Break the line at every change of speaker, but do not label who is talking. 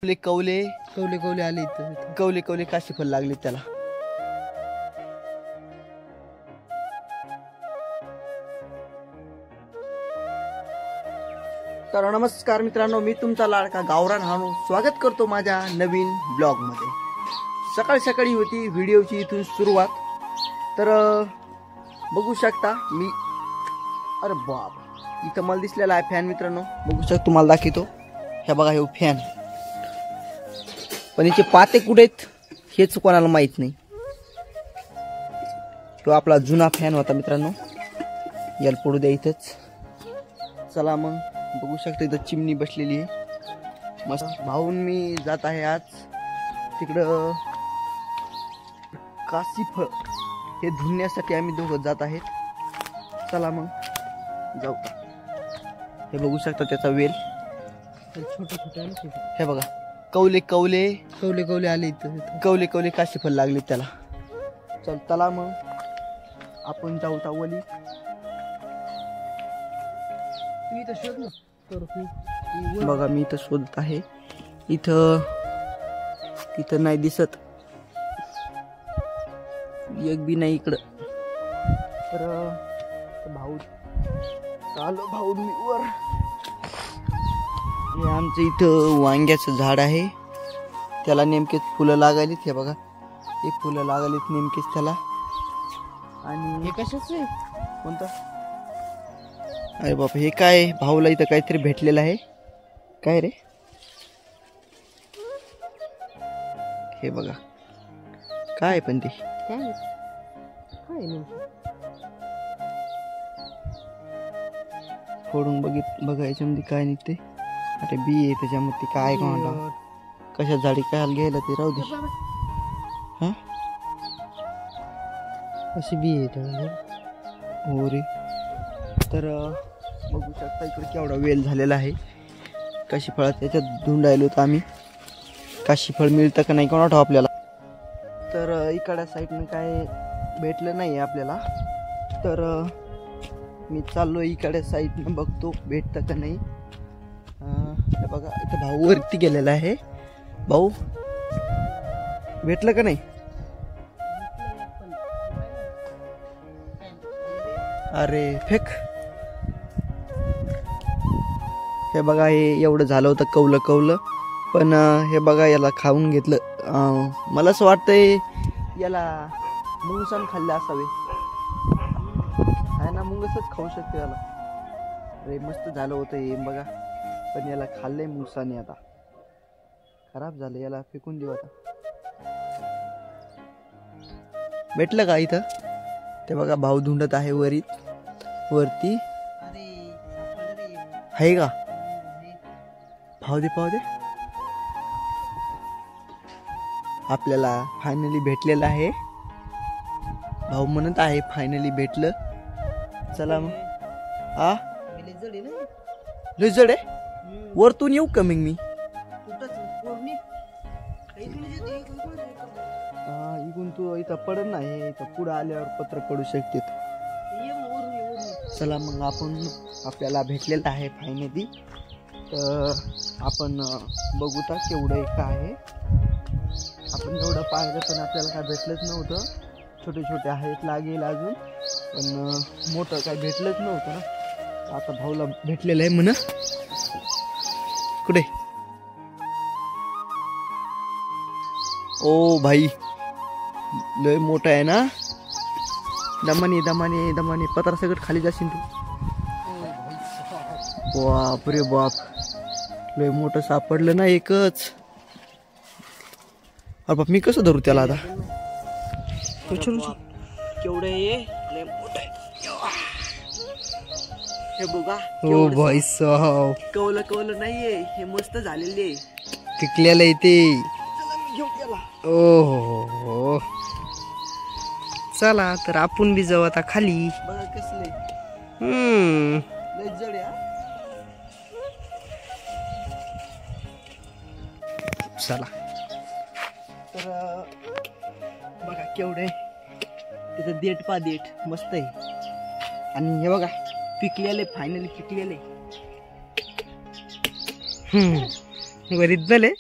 कवले कवले
कवले कवले आले इथं.
कवले कवले काशी फल लागले त्याला. तर नमस्कार मित्रांनो, मी तुमचा लाडका गावरान हानू स्वागत करतो माझ्या नवीन ब्लॉग मध्ये. सकाळी सकाळी होती व्हिडिओची इथून सुरुवात. तर बघू शकता मी, अरे बाप, इथं मला दिसलेला आहे फॅन मित्रांनो. बघू शकता, तुम्हाला दाखवतो. हे बघा, हे फॅन. पण याचे पाते कुठे आहेत हेच कोणाला माहित नाही. तो आपला जुना फॅन होता मित्रांनो, याला पडू द्या इथंच. चला मग, बघू शकता इथं चिमणी बसलेली आहे मस्त. भाऊन मी जात आहे आज तिकडं काशीफळ हे धुण्यासाठी. आम्ही दोघं जात आहेत. चला मग जाऊ. हे बघू शकता त्याचा वेल
छोटे छोटे आले छोटे.
हे बघा, कवले कवले
कवले कवले आले इथं.
कवले कवले काशीफळ लागले त्याला. चला मग आपण जाऊ तावली.
तुम्ही इथं शोध ना. तर
बघा, मी इथं शोधत आहे. इथं इथं नाही दिसत, एक बी नाही इकडं. तर भाऊ चालो, भाऊ मी वर. हे आमचं इथं वांग्याचं झाड आहे, त्याला नेमकेच फुलं लागायलीत. हे बघा, हे फुलं लागायलीत नेमकेच त्याला. आणि
हे कशाच आहे?
कोणतं? अरे बाप, हे काय? भाऊला इथं काहीतरी भेटलेलं आहे. काय रे? हे बघा काय, पण ते
काय नेमकं?
फोडून बघायचं म्हणजे काय निघते. अरे बी आहे त्याच्यामध्ये, काय का म्हणता, कशा झाडी काय घ्यायला ते राहू दे. हा,
अशी बी आहे.
हो रे. तर बघू शकता इकडे केवढा वेल झालेला आहे काशीफळात. त्याच्यात धुंडायलो होतो आम्ही. काशीफळ मिळतं का नाही कोणा आपल्याला. तर इकडच्या साईडनं काय भेटलं नाही आपल्याला. तर मी चाललो इकडच्या साईडनं, बघतो भेटतं का नाही. हे बघा, इथं भाऊ वरती गेलेला आहे. भाऊ, भेटलं का नाही? अरे फेक. हे बघा, हे एवढं झालं होतं कवलं कवलं. पण हे बघा, याला खाऊन घेतलं. मला असं वाटतंय याला मुंगसान खाल्ले असावे. आहे ना, मुंगसच खाऊ शकते याला. अरे मस्त झालं होतं हे बघा, पण याला खाल्लंय मुंगसाने. आता खराब झालं, याला फेकून देऊ आता. भेटलं का इथं? ते बघा, भाऊ धुंडत आहे वरती. आहे का? पाहू दे. आपल्याला फायनली भेटलेलं आहे. भाऊ म्हणत आहे फायनली भेटलं. चला मग. हा, लय जड आहे. वरतून येऊ कमिंग मी. इकडून तू इथं पडत नाही, इथं पुढे आल्यावर पत्र पडू शकते. चला मग, आपल्याला भेटलेलं आहे फायनली. तर आपण बघू तर केवढं काय आहे. आपण एवढं पाहिलं पण आपल्याला काय भेटलंच नव्हतं. छोटे छोटे आहेत लागेल अजून, पण मोठं काय भेटलंच नव्हतं ना. आता भाऊला भेटलेलं आहे म्हणा. कुठे? ओ भाई, लय मोठं आहे ना. दमाने दमाने दमाने पत्रा सगळं खाली जाशील तू. बाप रे बाप, लय मोठं सापडलं ना एकच. अरे बाप, मी कसं धरू त्याला आता? केवढं आहे, लय मोठं आहे. हे बघा,
ओ भाई साहब,
कवलं नाहीये, हे मस्त झालेले
पिकलेलं आहे ते.
घेऊ त्याला.
ओ चला, तर आपण बी जाऊ आता खाली.
बघा कसले लय जड आहे.
चला,
तर बघा केवढे तिथं देठ मस्त आहे. आणि हे बघा, पिकलेले, फायनली पिकलेले.
ओरिजिनल आहे.